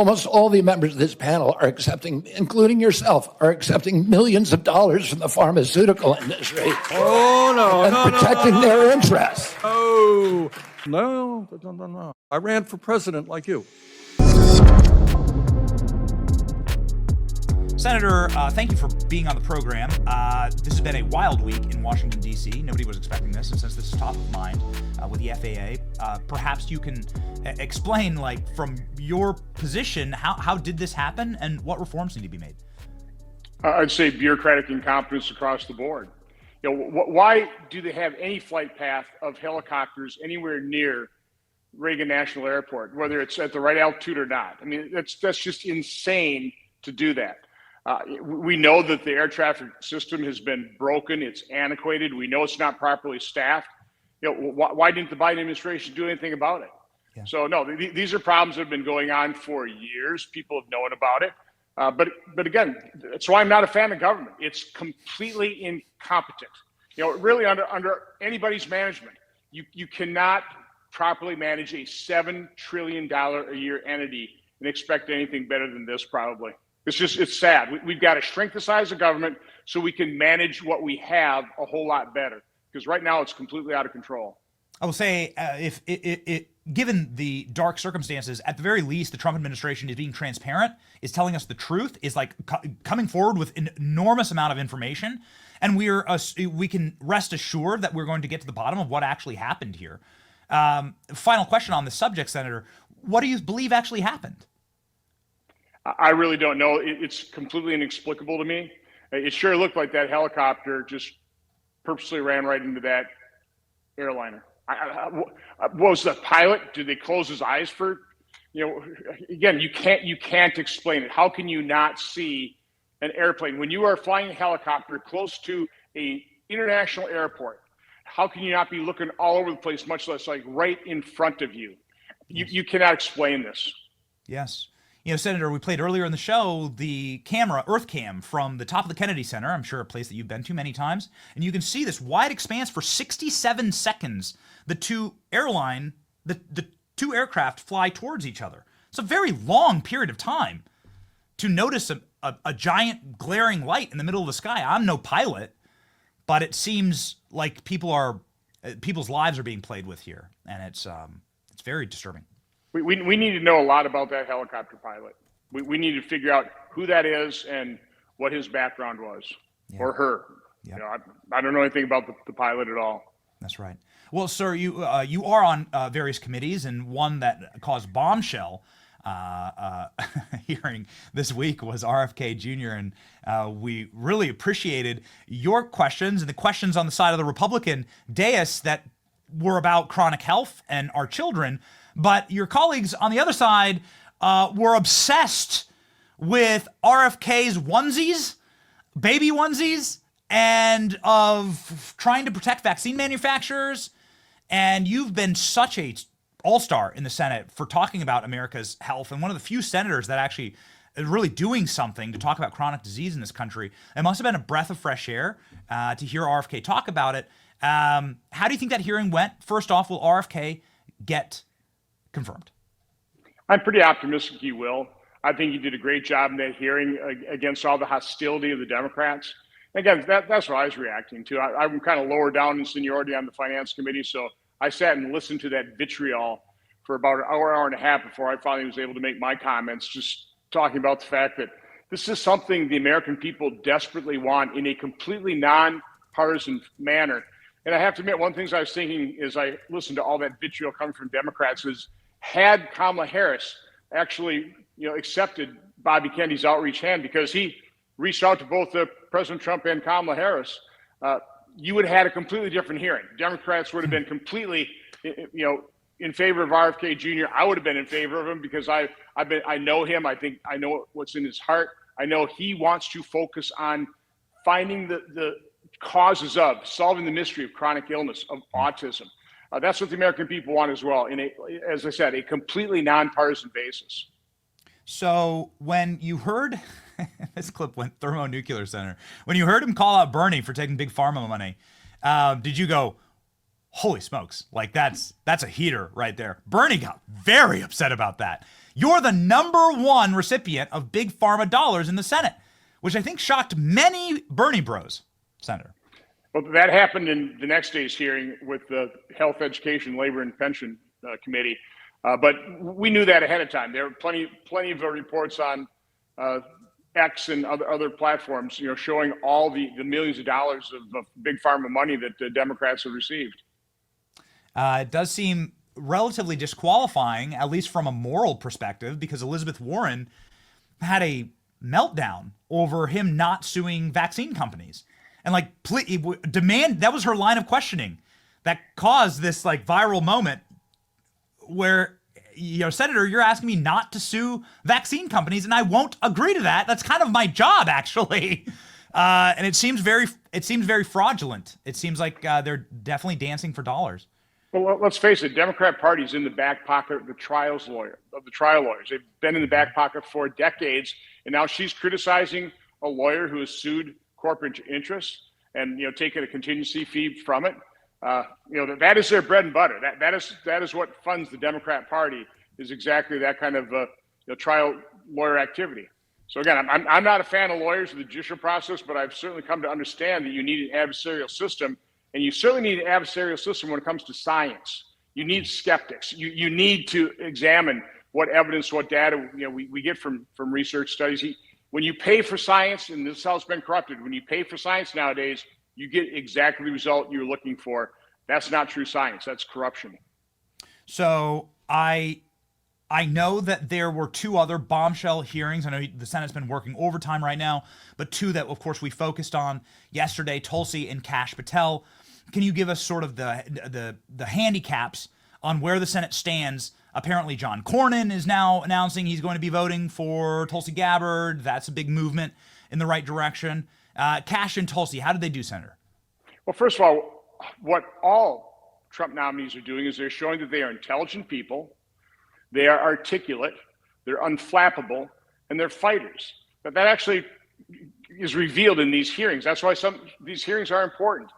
almost all the members of this panel are accepting, including yourself, are accepting millions of dollars from the pharmaceutical industry. Oh, no, and protecting their interests. Oh, no. I ran for president like you. Senator, thank you for being on the program. This has been a wild week in Washington, D.C. Nobody was expecting this, and since this is top of mind with the FAA, perhaps you can explain, like, from your position, how did this happen and what reforms need to be made? I'd say bureaucratic incompetence across the board. You know, why do they have any flight path of helicopters anywhere near Reagan National Airport, whether it's at the right altitude or not? I mean, that's just insane to do that. We know that the air traffic system has been broken. It's antiquated. We know it's not properly staffed. You know, why didn't the Biden administration do anything about it? Yeah. So no, these are problems that have been going on for years. People have known about it. But again, that's why I'm not a fan of government. It's completely incompetent. You know, really under anybody's management, you cannot properly manage a $7 trillion a year entity and expect anything better than this, probably. It's sad. We've got to shrink the size of government so we can manage what we have a whole lot better, because right now it's completely out of control. I will say, if given the dark circumstances, at the very least, the Trump administration is being transparent, is telling us the truth, is like coming forward with an enormous amount of information, and we can rest assured that we're going to get to the bottom of what actually happened here. Final question on the subject, Senator. What do you believe actually happened? I really don't know. It's completely inexplicable to me. It sure looked like that helicopter just purposely ran right into that airliner. Was the pilot? Did they close his eyes for? You know, again, you can't explain it. How can you not see an airplane when you are flying a helicopter close to a international airport? How can you not be looking all over the place, much less like right in front of you? You cannot explain this. Yes. You know, Senator, we played earlier in the show the camera, Earth Cam, from the top of the Kennedy Center. I'm sure a place that you've been to many times. And you can see this wide expanse for 67 seconds. The two aircraft fly towards each other. It's a very long period of time to notice a giant glaring light in the middle of the sky. I'm no pilot, but it seems like people's lives are being played with here, and it's very disturbing. We need to know a lot about that helicopter pilot. We need to figure out who that is and what his background was, or her. Yeah. You know, I don't know anything about the pilot at all. That's right. Well, sir, you are on various committees, and one that caused bombshell hearing this week was RFK Jr. And we really appreciated your questions and the questions on the side of the Republican dais that were about chronic health and our children. But your colleagues on the other side were obsessed with RFK's onesies, baby onesies, and of trying to protect vaccine manufacturers. And you've been such a all-star in the Senate for talking about America's health, and one of the few senators that actually is really doing something to talk about chronic disease in this country. It must have been a breath of fresh air to hear RFK talk about it. How do you think that hearing went? First off, will RFK get confirmed? I'm pretty optimistic he will. I think he did a great job in that hearing against all the hostility of the Democrats. Again, that's what I was reacting to. I'm kind of lower down in seniority on the Finance Committee, so I sat and listened to that vitriol for about an hour and a half before I finally was able to make my comments, just talking about the fact that this is something the American people desperately want in a completely nonpartisan manner. And I have to admit, one of the things I was thinking as I listened to all that vitriol coming from Democrats is, had Kamala Harris actually, accepted Bobby Kennedy's outreach hand, because he reached out to both President Trump and Kamala Harris, you would have had a completely different hearing. Democrats would have been completely, in favor of RFK Jr. I would have been in favor of him because I know him. I think I know what's in his heart. I know he wants to focus on finding the causes of, solving the mystery of chronic illness, of autism. That's what the American people want as well, as I said, a completely nonpartisan basis. So when you heard, this clip went thermonuclear center, when you heard him call out Bernie for taking big pharma money, did you go, holy smokes, like that's a heater right there? Bernie got very upset about that. You're the number one recipient of big pharma dollars in the Senate, which I think shocked many Bernie bros, Senator. Well, that happened in the next day's hearing with the Health, Education, Labor, and Pension Committee. But we knew that ahead of time. There were plenty of reports on X and other platforms, showing all the millions of dollars of big pharma money that the Democrats have received. It does seem relatively disqualifying, at least from a moral perspective, because Elizabeth Warren had a meltdown over him not suing vaccine companies. And that was her line of questioning that caused this viral moment where, Senator, you're asking me not to sue vaccine companies, and I won't agree to that. That's kind of my job, actually. And it seems very fraudulent. It seems like they're definitely dancing for dollars. Well, let's face it, Democrat Party's in the back pocket of the trial lawyers. They've been in the back pocket for decades, and now she's criticizing a lawyer who has sued corporate interests and taken a contingency fee from it. That is their bread and butter. That is what funds the Democrat Party, is exactly that kind of trial lawyer activity. So again, I'm not a fan of lawyers or the judicial process, but I've certainly come to understand that you need an adversarial system. And you certainly need an adversarial system when it comes to science. You need skeptics. You need to examine what evidence, what data we get from research studies. When you pay for science, and this is how it's been corrupted, when you pay for science nowadays, you get exactly the result you're looking for. That's not true science. That's corruption. So I know that there were two other bombshell hearings. I know the Senate's been working overtime right now, but two that, of course, we focused on yesterday, Tulsi and Kash Patel. Can you give us sort of the handicaps on where the Senate stands? Apparently, John Cornyn is now announcing he's going to be voting for Tulsi Gabbard. That's a big movement in the right direction. Kash and Tulsi, how did they do, Senator? Well, first of all, what all Trump nominees are doing is they're showing that they are intelligent people, they are articulate, they're unflappable, and they're fighters. But that actually is revealed in these hearings. That's why these hearings are important.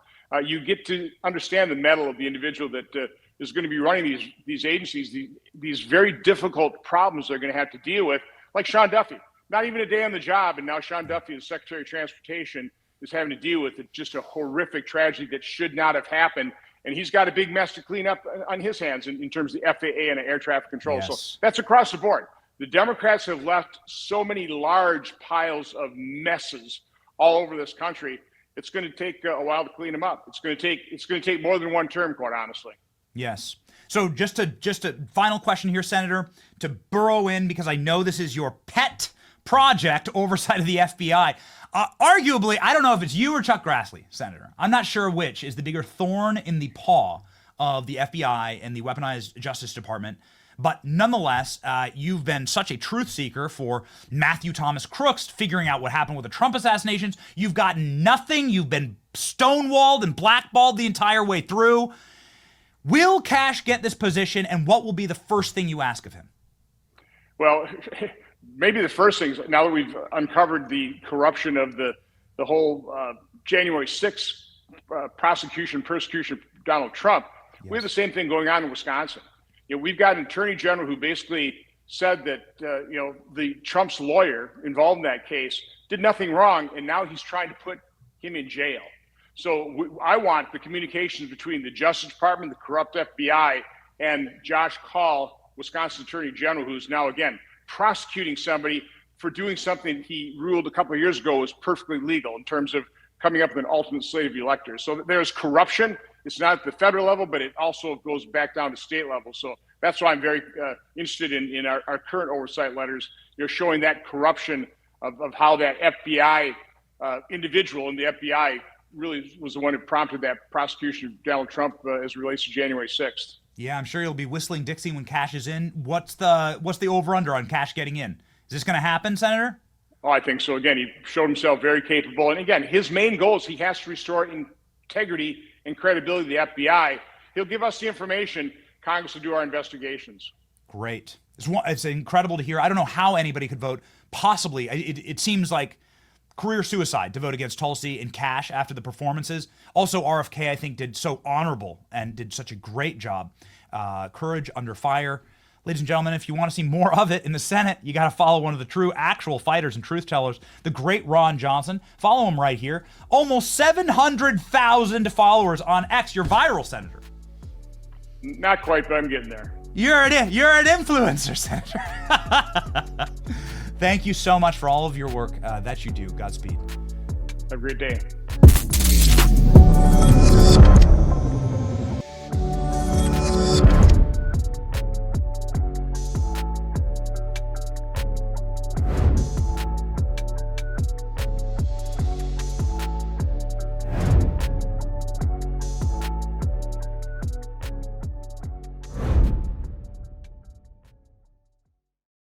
You get to understand the mettle of the individual that is going to be running these agencies, these very difficult problems they're going to have to deal with, like Sean Duffy. Not even a day on the job, and now Sean Duffy, the Secretary of Transportation, is having to deal with just a horrific tragedy that should not have happened. And he's got a big mess to clean up on his hands in terms of the FAA and air traffic control. Yes. So that's across the board. The Democrats have left so many large piles of messes all over this country. It's going to take a while to clean them up. It's going to take more than one term, quite honestly. Yes. So just a final question here, Senator, to burrow in, because I know this is your pet project, oversight of the FBI. Arguably, I don't know if it's you or Chuck Grassley, Senator. I'm not sure which is the bigger thorn in the paw of the FBI and the Weaponized Justice Department. But nonetheless, you've been such a truth seeker for Matthew Thomas Crooks, figuring out what happened with the Trump assassinations. You've gotten nothing. You've been stonewalled and blackballed the entire way through. Will Kash get this position, and what will be the first thing you ask of him? Well, maybe the first thing is, now that we've uncovered the corruption of the whole January 6th persecution of Donald Trump, yes. We have the same thing going on in Wisconsin. We've got an attorney general who basically said that the Trump's lawyer involved in that case did nothing wrong, and now he's trying to put him in jail. So I want the communications between the Justice Department, the corrupt FBI, and Josh Kaul, Wisconsin Attorney General, who's now, again, prosecuting somebody for doing something he ruled a couple of years ago was perfectly legal in terms of coming up with an alternate slate of electors. So there's corruption. It's not at the federal level, but it also goes back down to state level. So that's why I'm very interested in our current oversight letters, showing that corruption of how that FBI individual in the FBI really was the one who prompted that prosecution of Donald Trump as it relates to January 6th. Yeah, I'm sure you'll be whistling Dixie when Kash is in. What's the over-under on Kash getting in? Is this going to happen, Senator? Oh, I think so. Again, he showed himself very capable. And again, his main goal is he has to restore integrity and credibility of the FBI. He'll give us the information. Congress will do our investigations. Great. It's incredible to hear. I don't know how anybody could vote. Possibly. It seems like career suicide to vote against Tulsi and Kash after the performances. Also, RFK, I think, did so honorable and did such a great job. Courage under fire. Ladies and gentlemen, if you want to see more of it in the Senate, you got to follow one of the true actual fighters and truth tellers, the great Ron Johnson. Follow him right here. Almost 700,000 followers on X. You're viral, Senator. Not quite, but I'm getting there. You're an influencer, Senator. Thank you so much for all of your work that you do. Godspeed. Have a great day.